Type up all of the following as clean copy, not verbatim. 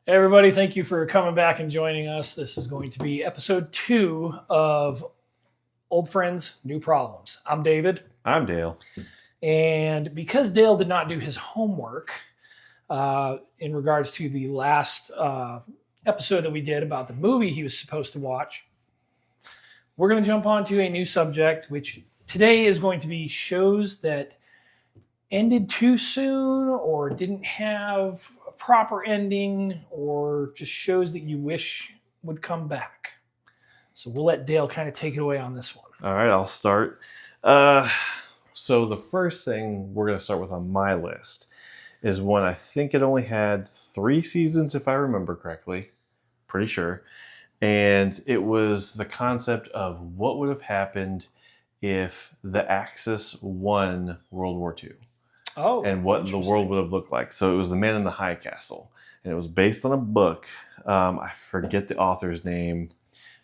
Hey everybody, thank you for coming back and joining us. This is going to be episode 2 of Old Friends, New Problems. I'm David. I'm Dale. And because Dale did not do his homework in regards to the last episode that we did about the movie he was supposed to watch, we're going to jump on to a new subject, which today is going to be shows that ended too soon or didn't have a proper ending or just shows that you wish would come back. So we'll let Dale kind of take it away on this one. All right, I'll start. So the first thing we're going to start with on my list is one I think it only had 3 seasons, if I remember correctly. Pretty sure. And it was the concept of what would have happened if the Axis won World War II. Oh, and what the world would have looked like. So it was The Man in the High Castle. And it was based on a book. I forget the author's name.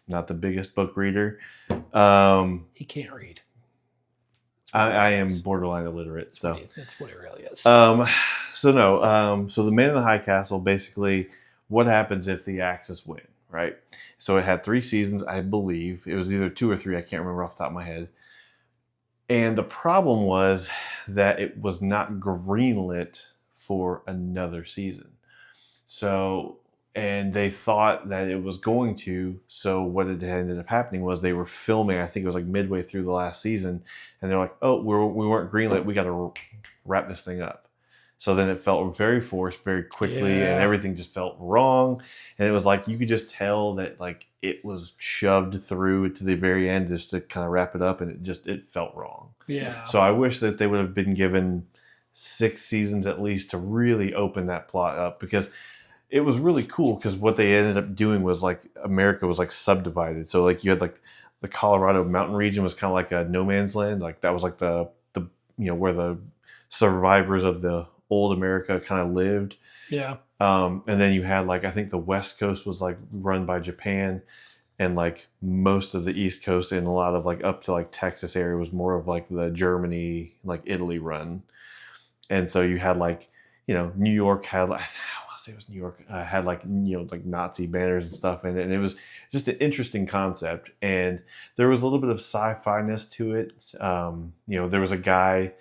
Not the biggest book reader. He can't read. I am borderline illiterate. That's what it really is. So The Man in the High Castle, basically, what happens if the Axis win, right? So it had 3 seasons, I believe. It was either 2 or 3. I can't remember off the top of my head. And the problem was that it was not greenlit for another season. So, and they thought that it was going to. So what had ended up happening was they were filming, I think it was like midway through the last season. And they're like, oh, we weren't greenlit. We got to wrap this thing up. So then it felt very forced, very quickly, and everything just felt wrong. And it was like, you could just tell that like it was shoved through to the very end just to kind of wrap it up, and it felt wrong. Yeah. So I wish that they would have been given 6 seasons at least to really open that plot up, because it was really cool, because what they ended up doing was like America was like subdivided. So like you had like the Colorado mountain region was kind of like a no man's land. Like that was like the where the survivors of the old America kind of lived. Yeah. And then you had like, I think the West Coast was like run by Japan, and like most of the East Coast and a lot of like up to like Texas area was more of like the Germany, like Italy run. And so you had like, New York had like, I want to say it was New York, had like, like Nazi banners and stuff in it. And it was just an interesting concept. And there was a little bit of sci-fi-ness to it. There was a guy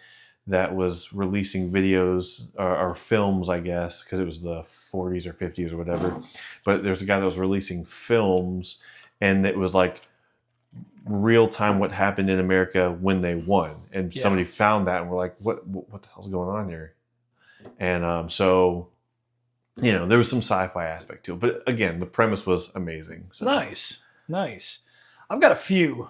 that was releasing videos or films, I guess, because it was the 40s or 50s or whatever. But there's a guy that was releasing films, and it was like real time what happened in America when they won. And somebody found that and were like, what the hell's going on here? And so, there was some sci-fi aspect to it. But again, the premise was amazing. So. Nice. I've got a few.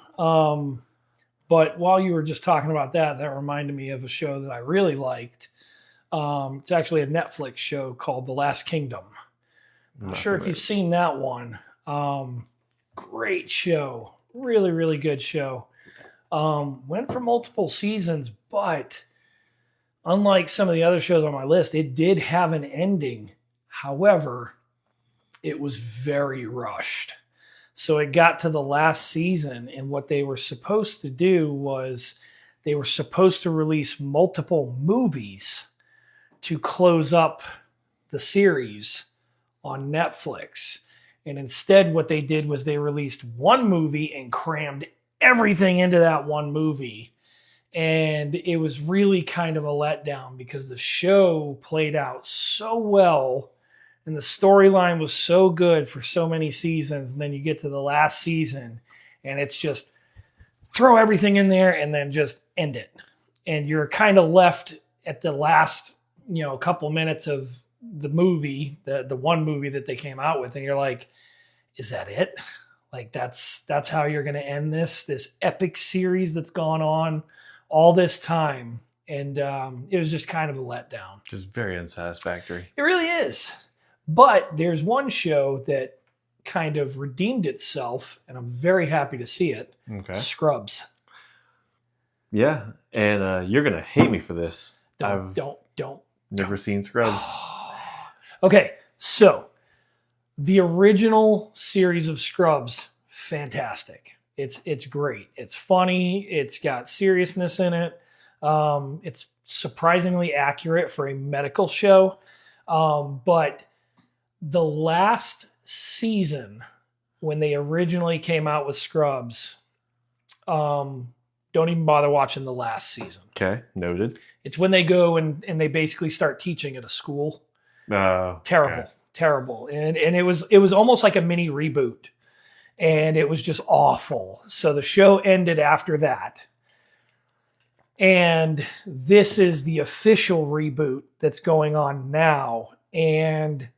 But while you were just talking about that reminded me of a show that I really liked. It's actually a Netflix show called The Last Kingdom. I'm not sure if you've seen that one. Great show. Really, really good show. Went for multiple seasons, but unlike some of the other shows on my list, it did have an ending. However, it was very rushed. So it got to the last season, and what they were supposed to do was they were supposed to release multiple movies to close up the series on Netflix. And instead, what they did was they released one movie and crammed everything into that one movie. And it was really kind of a letdown, because the show played out so well and the storyline was so good for so many seasons. And then you get to the last season and it's just throw everything in there and then just end it. And you're kind of left at the last, couple minutes of the movie, the one movie that they came out with. And you're like, is that it? Like that's how you're going to end this epic series that's gone on all this time. And it was just kind of a letdown. Just very unsatisfactory. It really is. But there's one show that kind of redeemed itself, and I'm very happy to see it. Okay. Scrubs. Yeah, and you're going to hate me for this. Don't. Never seen Scrubs. Okay, so the original series of Scrubs, fantastic. It's great. It's funny. It's got seriousness in it. It's surprisingly accurate for a medical show. But The last season, when they originally came out with Scrubs, don't even bother watching the last season. Okay, noted. It's when they go and they basically start teaching at a school. Terrible, terrible. And it was almost like a mini reboot. And it was just awful. So the show ended after that. And this is the official reboot that's going on now. And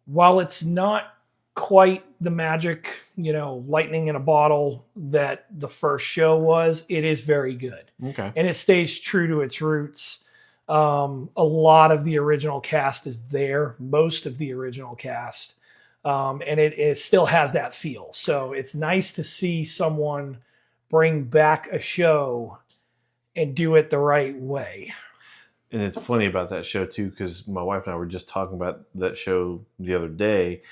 while it's not quite the magic, lightning in a bottle that the first show was, it is very good. Okay. And it stays true to its roots. A lot of the original cast is there, most of the original cast. And it still has that feel. So it's nice to see someone bring back a show and do it the right way. And it's funny about that show too, because my wife and I were just talking about that show the other day.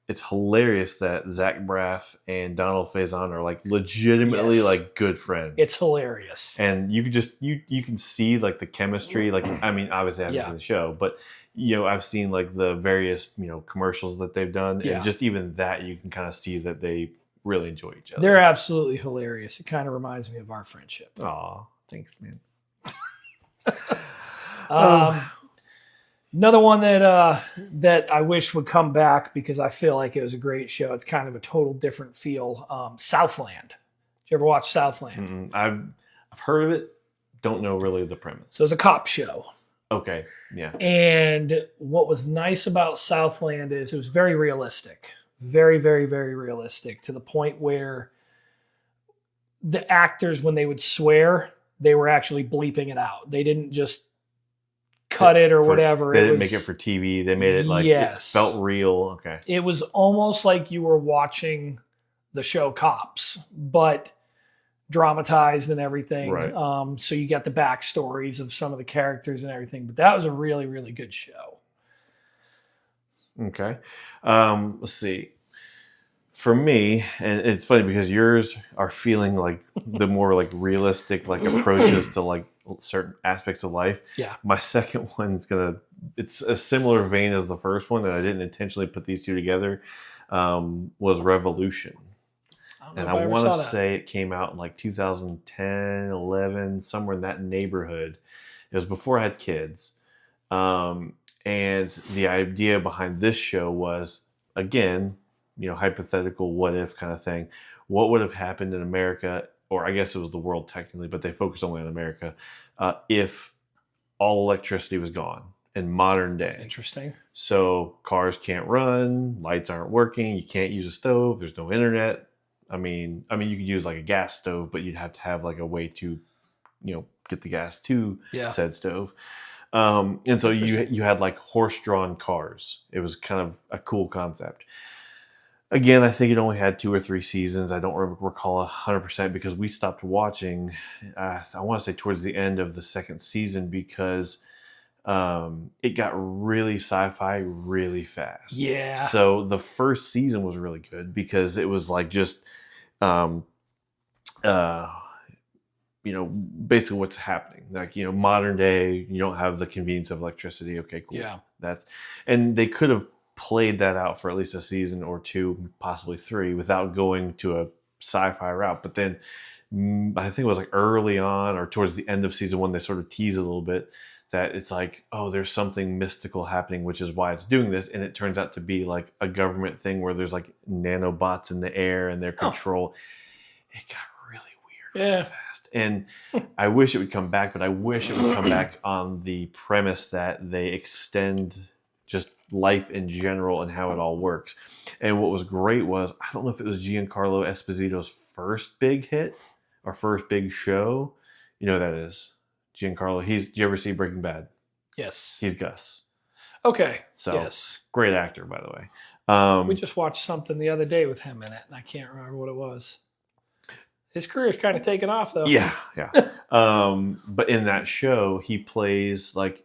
It's hilarious that Zach Braff and Donald Faison are like legitimately like good friends. It's hilarious. And you can just you can see like the chemistry. Like, I mean, obviously I haven't seen the show, but I've seen like the various, commercials that they've done. And just even that you can kind of see that they really enjoy each other. They're absolutely hilarious. It kind of reminds me of our friendship. Aw, thanks, man. Another one that I wish would come back because I feel like it was a great show. It's kind of a total different feel. Southland. Did you ever watch Southland? I've heard of it. Don't know really the premise. So it's a cop show. Okay. Yeah. And what was nice about Southland is it was very realistic. Very, very, very realistic, to the point where the actors, when they would swear, they were actually bleeping it out. They didn't just cut it or whatever. They didn't make it for TV. They made it like it felt real. Okay. It was almost like you were watching the show Cops, but dramatized and everything. Right. So you got the backstories of some of the characters and everything. But that was a really, really good show. Okay. Let's see. For me, and it's funny because yours are feeling like the more like realistic like approaches to like certain aspects of life. Yeah. My second one's it's a similar vein as the first one, and I didn't intentionally put these two together. Was Revolution. And I want to say it came out in like 2010, 11, somewhere in that neighborhood. It was before I had kids. And the idea behind this show was, again, hypothetical what if kind of thing. What would have happened in America, or I guess it was the world technically, but they focused only on America, if all electricity was gone in modern day. Interesting. So cars can't run, lights aren't working, you can't use a stove, there's no internet. I mean, you could use like a gas stove, but you'd have to have like a way to, get the gas to said stove. And so you had like horse-drawn cars. It was kind of a cool concept. Again, I think it only had 2 or 3 seasons. I don't recall 100% because we stopped watching, I want to say towards the end of the second season because it got really sci-fi really fast. Yeah. So the first season was really good because it was like just, basically what's happening. Like, modern day, you don't have the convenience of electricity. Okay, cool. Yeah. And they could have played that out for at least a season or 2, possibly 3, without going to a sci-fi route. But then I think it was like early on or towards the end of season 1, they sort of tease a little bit that it's like, oh, there's something mystical happening, which is why it's doing this. And it turns out to be like a government thing where there's like nanobots in the air and their control. It got really weird really fast. And I wish it would come back, but I wish it would come back on the premise that they extend just life in general and how it all works. And what was great was, I don't know if it was Giancarlo Esposito's first big hit or first big show. You know who that is? Giancarlo. Did you ever see Breaking Bad? Yes. He's Gus. Okay. So, yes. Great actor, by the way. We just watched something the other day with him in it, and I can't remember what it was. His career's kind of taken off, though. Yeah. But in that show, he plays like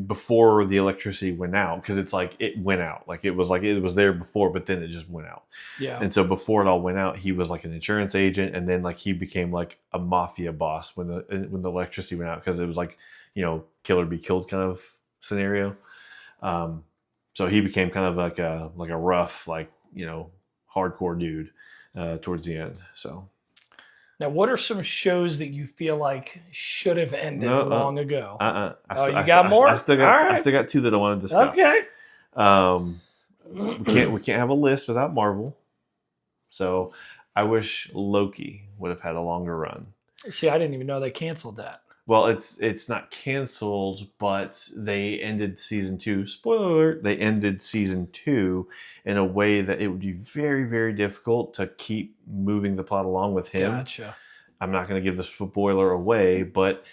before the electricity went out, because it's like it went out. Like it was there before, but then it just went out. Yeah. And so before it all went out, he was like an insurance agent, and then like he became like a mafia boss when the electricity went out, because it was like, kill or be killed kind of scenario. So he became kind of like a rough, like, hardcore dude towards the end. So Now, what are some shows that you feel like should have ended no, long ago? I You got more? I still All got right. two that I want to discuss. Okay. We can't have a list without Marvel. So I wish Loki would have had a longer run. See, I didn't even know they canceled that. Well, it's not canceled, but they ended season 2. Spoiler alert, they ended season 2 in a way that it would be very, very difficult to keep moving the plot along with him. Gotcha. I'm not going to give the spoiler away, but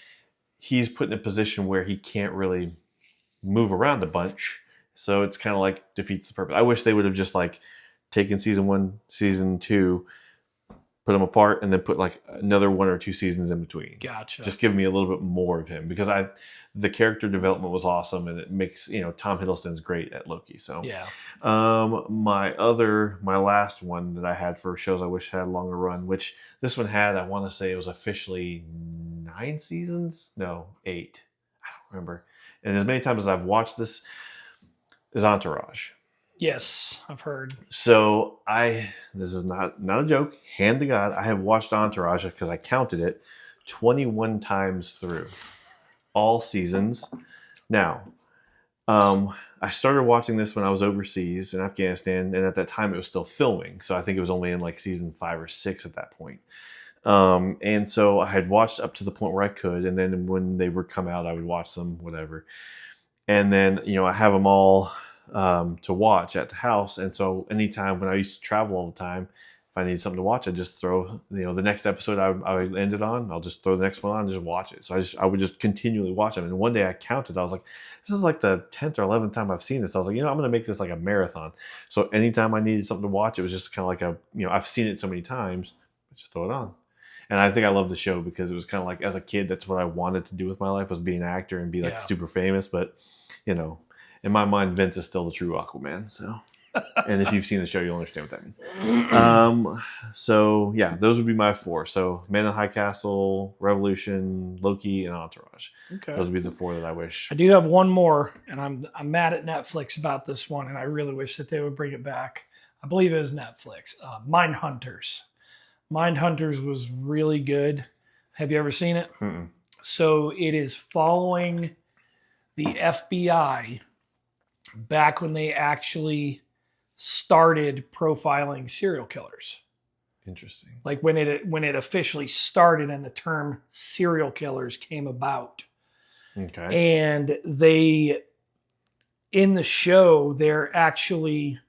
he's put in a position where he can't really move around a bunch. So it's kind of like defeats the purpose. I wish they would have just like taken season 1, season 2, put them apart, and then put like another 1 or 2 seasons in between. Gotcha. Just give me a little bit more of him, because the character development was awesome, and it makes, Tom Hiddleston's great at Loki. So Yeah. my last one that I had for shows I wish had a longer run, which this one had, I want to say it was officially 9 seasons, no 8, I don't remember. And as many times as I've watched this, is Entourage. Yes, I've heard. So this is not a joke, hand to God, I have watched Entourage, because I counted it, 21 times through all seasons. Now, I started watching this when I was overseas in Afghanistan, and at that time it was still filming. So I think it was only in like season 5 or 6 at that point. And so I had watched up to the point where I could, and then when they would come out, I would watch them, whatever. And then, I have them all to watch at the house. And so anytime when I used to travel all the time, if I needed something to watch, I'd just throw, the next episode I ended on, I'll just throw the next one on and just watch it. So I would just continually watch them. And one day I counted, I was like, this is like the 10th or 11th time I've seen this. I was like, I'm going to make this like a marathon. So anytime I needed something to watch, it was just kind of like I've seen it so many times, I just throw it on. And I think I love the show because it was kind of like, as a kid, that's what I wanted to do with my life, was be an actor and be like super famous. But, in my mind, Vince is still the true Aquaman. So, and if you've seen the show, you'll understand what that means. So yeah, those would be my 4. So Man in High Castle, Revolution, Loki, and Entourage. Okay. Those would be the 4 that I wish. I do have one more, and I'm mad at Netflix about this one, and I really wish that they would bring it back. I believe it was Netflix. Mindhunters. Mindhunters was really good. Have you ever seen it? Mm-mm. So it is following the FBI back when they actually started profiling serial killers. Interesting. Like when it officially started and the term serial killers came about. Okay. And in the show, they're actually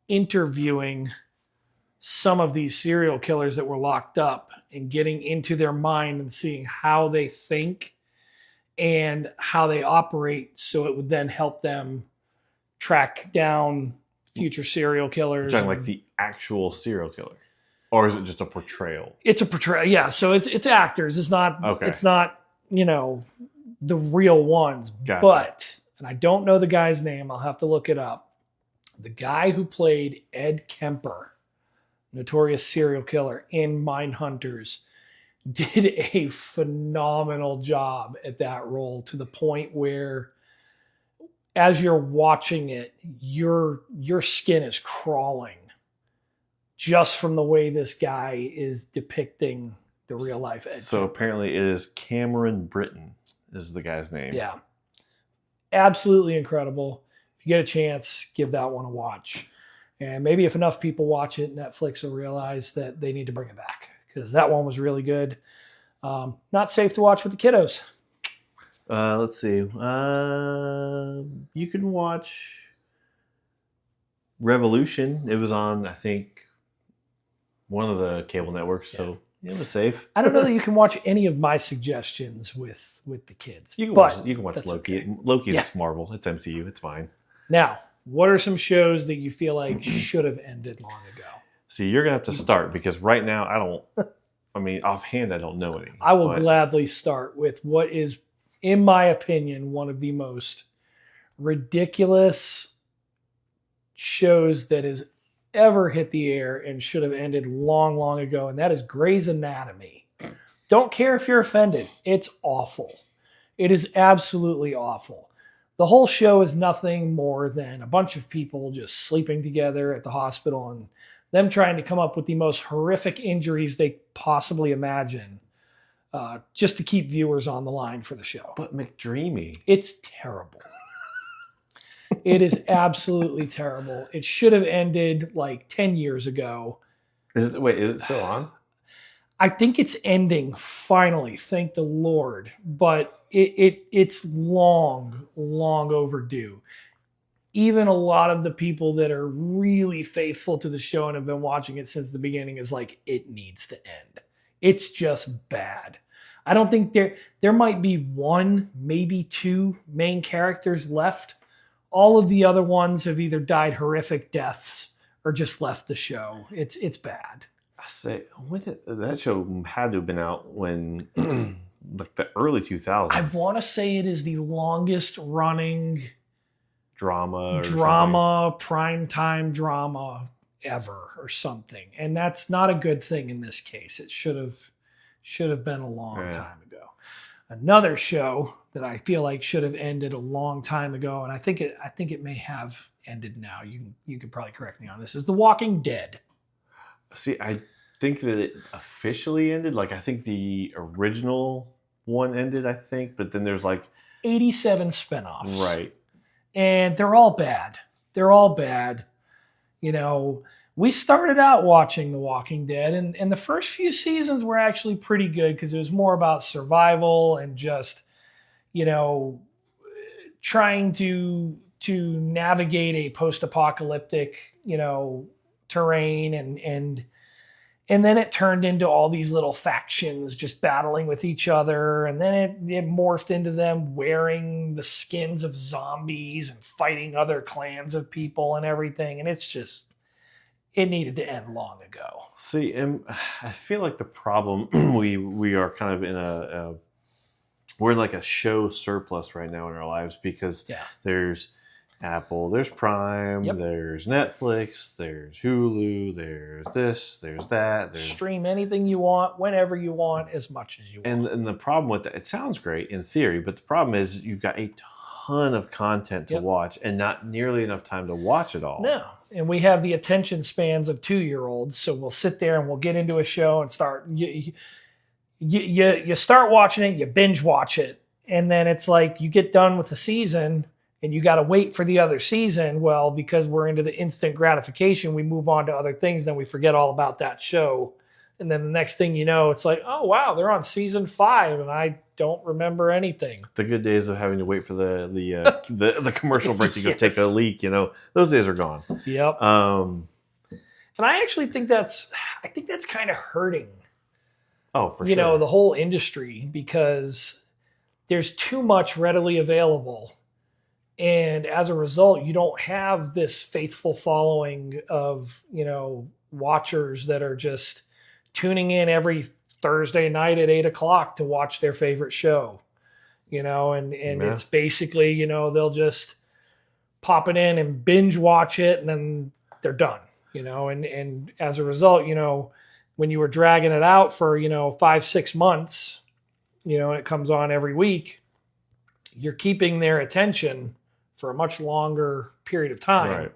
interviewing some of these serial killers that were locked up and getting into their mind and seeing how they think and how they operate, so it would then help them track down future serial killers. You're talking like the actual serial killer, or is it just a portrayal? It's a portrayal, yeah. So it's actors. It's not. Okay. It's not the real ones. Gotcha. But, and I don't know the guy's name. I'll have to look it up. The guy who played Ed Kemper, notorious serial killer in Mindhunters, did a phenomenal job at that role, to the point where as you're watching it, your skin is crawling just from the way this guy is depicting the real life Ed So Kemper. apparently it is Cameron Britton is the guy's name. Yeah. Absolutely incredible. If you get a chance, give that one a watch. And maybe if enough people watch it, Netflix will realize that they need to bring it back, because that one was really good. Not safe to watch with the kiddos. Let's see. You can watch Revolution. It was on, I think, one of the cable networks, so it was safe. I don't know that you can watch any of my suggestions with the kids. You can watch Loki. Okay. Loki's Marvel. It's MCU. It's fine. Now, what are some shows that you feel like should have ended long ago? See, you're gonna have to start, because right now offhand, I don't know any. I will gladly start with what is, in my opinion, one of the most ridiculous shows that has ever hit the air and should have ended long, long ago, and that is Grey's Anatomy. Don't care if you're offended. It's awful. It is absolutely awful. the whole show is nothing more than a bunch of people just sleeping together at the hospital and them trying to come up with the most horrific injuries they possibly imagine, just to keep viewers on the line for the show. But McDreamy. It's terrible. It is absolutely terrible. It should have ended like 10 years ago. Is it still on? I think it's ending finally, thank the Lord. But it's long overdue. Even a lot of the people that are really faithful to the show and have been watching it since the beginning is like, it needs to end. It's just bad. I don't think there might be one, maybe two main characters left. All of the other ones have either died horrific deaths or just left the show. It's bad. I say, when did that show had to have been out when like the early 2000s? I want to say it is the longest running drama, primetime drama ever or something. And that's not a good thing in this case. It should have been a long time ago. Another show that I feel like should have ended a long time ago, and I think it may have ended now. You could probably correct me on this. Is The Walking Dead. See, I think that it officially ended. Like, I think the original one ended, I think, but then there's like 87 spinoffs. Right. And they're all bad. They're all bad. You know, we started out watching The Walking Dead, and the first few seasons were actually pretty good because it was more about survival and just, you know, trying to navigate a post-apocalyptic, you know, terrain, and then it turned into all these little factions just battling with each other, and then it morphed into them wearing the skins of zombies and fighting other clans of people and everything, and it's just, it needed to end long ago. See, and I feel like the problem we are kind of in we're in like a show surplus right now in our lives because there's Apple, there's Prime, there's Netflix, there's Hulu, there's this, there's that. Stream anything you want, whenever you want, as much as you want. And the problem with that, it sounds great in theory, but the problem is you've got a ton of content to watch and not nearly enough time to watch it all. No. And we have the attention spans of 2-year-olds, so we'll sit there and we'll get into a show and start. You start watching it, you binge watch it, and then it's like you get done with the season and you got to wait for the other season. Well, because we're into the instant gratification, we move on to other things, then we forget all about that show. And then the next thing you know, it's like, oh, wow, they're on season 5, and I don't remember anything. The good days of having to wait for the commercial break to go take a leak, you know, those days are gone. Yep. And I actually think that's kind of hurting. Oh, for sure. You know, the whole industry, because there's too much readily available. And as a result, you don't have this faithful following of, you know, watchers that are just tuning in every Thursday night at 8:00 to watch their favorite show, you know, and it's basically, you know, they'll just pop it in and binge watch it and then they're done, you know, and as a result, you know, when you were dragging it out for, you know, 5-6 months, you know, and it comes on every week, you're keeping their attention for a much longer period of time. Right.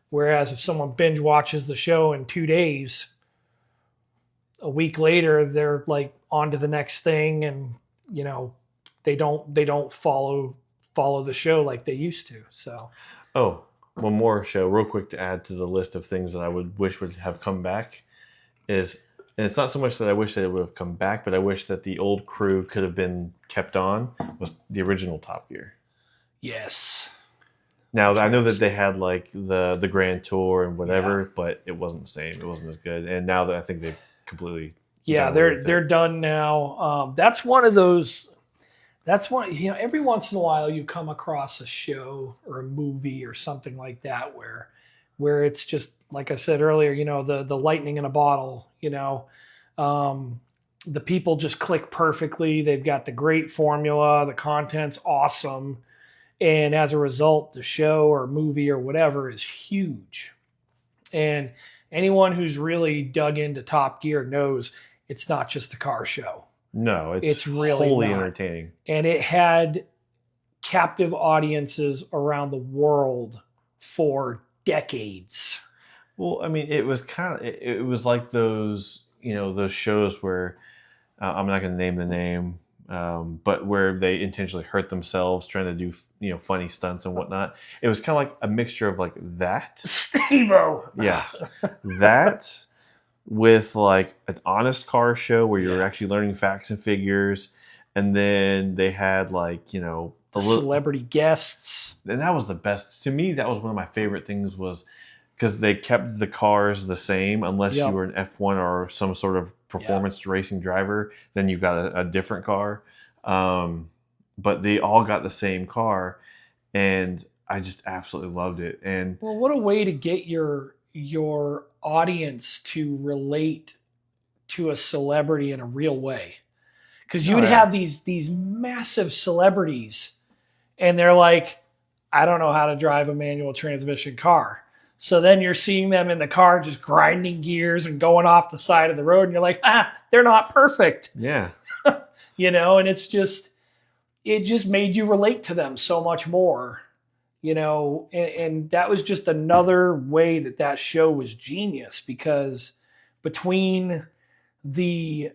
Whereas if someone binge watches the show in 2 days, a week later, they're like on to the next thing. And, you know, they don't follow the show like they used to. So, oh, one more show real quick to add to the list of things that I wish would have come back is, and it's not so much that I wish that it would have come back, but I wish that the old crew could have been kept on, was the original Top Gear. Yes. Now, I know that they had like the Grand Tour and whatever, but it wasn't the same. It wasn't as good. And now that I think they've completely they're done now. That's one of those. That's one. You know, every once in a while you come across a show or a movie or something like that where it's just like I said earlier. You know, the lightning in a bottle. You know, the people just click perfectly. They've got the great formula. The content's awesome. And as a result, the show or movie or whatever is huge. And anyone who's really dug into Top Gear knows it's not just a car show. No, it's really wholly not. Entertaining. And it had captive audiences around the world for decades. Well, I mean, it was kind of it was like those those shows where I'm not going to name the name, but where they intentionally hurt themselves trying to do funny stunts and whatnot. It was kind of like a mixture of like that, Steve-O. yes, that with like an honest car show where you're actually learning facts and figures, and then they had like the celebrity guests, and that was the best to me. That was one of my favorite things was because they kept the cars the same unless you were an F1 or some sort of performance racing driver. Then you got a different car, but they all got the same car, and I just absolutely loved it. And well, what a way to get your audience to relate to a celebrity in a real way, because you would have these massive celebrities, and they're like, I don't know how to drive a manual transmission car. So then you're seeing them in the car just grinding gears and going off the side of the road, and you're like, they're not perfect. Yeah. And it just made you relate to them so much more, and that was just another way that show was genius, because between the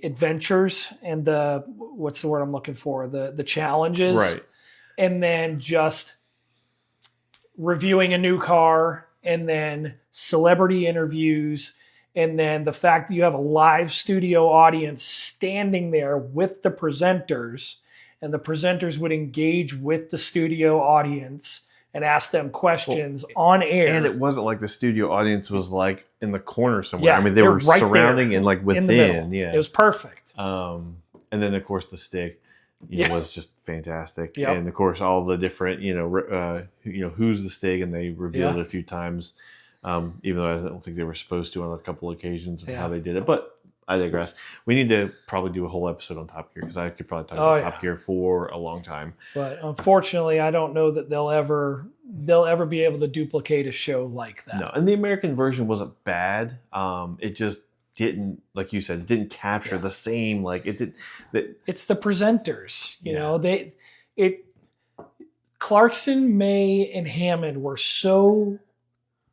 adventures and what's the word I'm looking for? The challenges. Right. And then just reviewing a new car, and then celebrity interviews, and then the fact that you have a live studio audience standing there with the presenters, and the presenters would engage with the studio audience and ask them questions on air. And it wasn't like the studio audience was like in the corner somewhere. Yeah, I mean, they were right surrounding there, and like within. In the yeah, it was perfect. And then of course the stick, was just fantastic. Yep. And of course all the different, who's the stick, and they revealed it a few times, even though I don't think they were supposed to on a couple occasions and how they did it. But I digress. We need to probably do a whole episode on Top Gear, because I could probably talk about Top Gear for a long time. But unfortunately, I don't know that they'll ever be able to duplicate a show like that. No, and the American version wasn't bad. It just didn't, like you said, it didn't capture the same, like it did. It's the presenters, Clarkson, May, and Hammond were so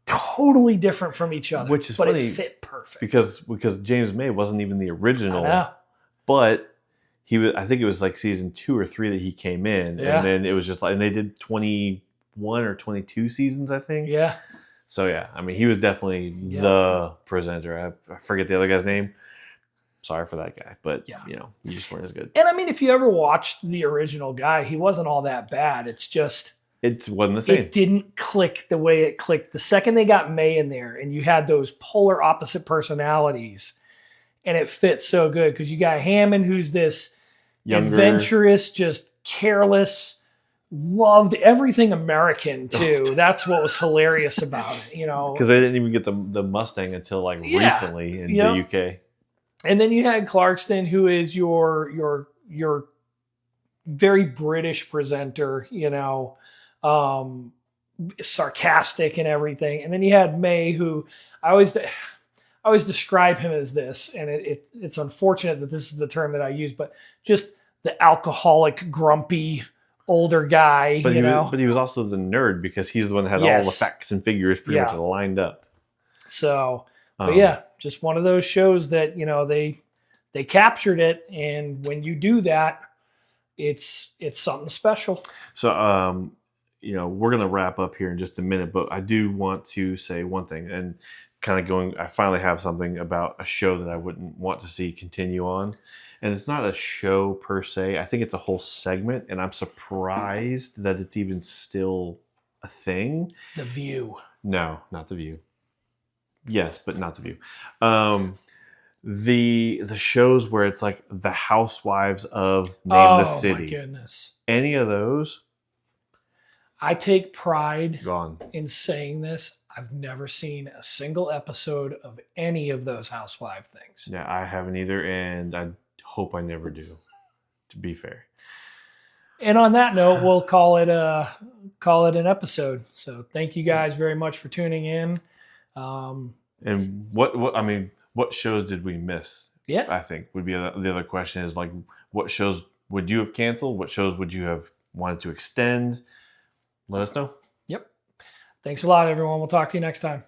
totally different from each other, which is but funny, it fit perfect because James May wasn't even the original. I know. But he was. I think it was like season 2 or 3 that he came in, and then it was just like, and they did 21 or 22 seasons, I think. Yeah. So yeah, I mean, he was definitely the presenter. I forget the other guy's name. Sorry for that guy, but you just weren't as good. And I mean, if you ever watched the original guy, he wasn't all that bad. It's just it wasn't the same. It didn't click the way it clicked the second they got May in there, and you had those polar opposite personalities, and it fits so good because you got Hammond, who's this younger, adventurous, just careless, loved everything American too. That's what was hilarious about it, because they didn't even get the Mustang until like recently in the UK. And then you had Clarkston, who is your very British presenter, sarcastic and everything. And then you had May, who I always describe him as this, and it's unfortunate that this is the term that I use, but just the alcoholic, grumpy older guy, but he was also the nerd, because he's the one that had all the facts and figures pretty much lined up. So, but just one of those shows that they captured it, and when you do that, it's something special. So, we're gonna wrap up here in just a minute, but I do want to say one thing, and kind of I finally have something about a show that I wouldn't want to see continue on. And it's not a show per se. I think it's a whole segment, and I'm surprised that it's even still a thing. The View. No, not The View. Yes, but not The View. The shows where it's like the housewives of Name the City. Oh my goodness. Any of those? I take pride in saying this. I've never seen a single episode of any of those housewife things. Yeah, I haven't either, and I hope I never do, to be fair. And on that note, we'll call it an episode. So thank you guys very much for tuning in. And what shows did we miss? Yeah, I think would be the other question is like, what shows would you have canceled? What shows would you have wanted to extend, let us know. Yep. Thanks a lot, everyone. We'll talk to you next time.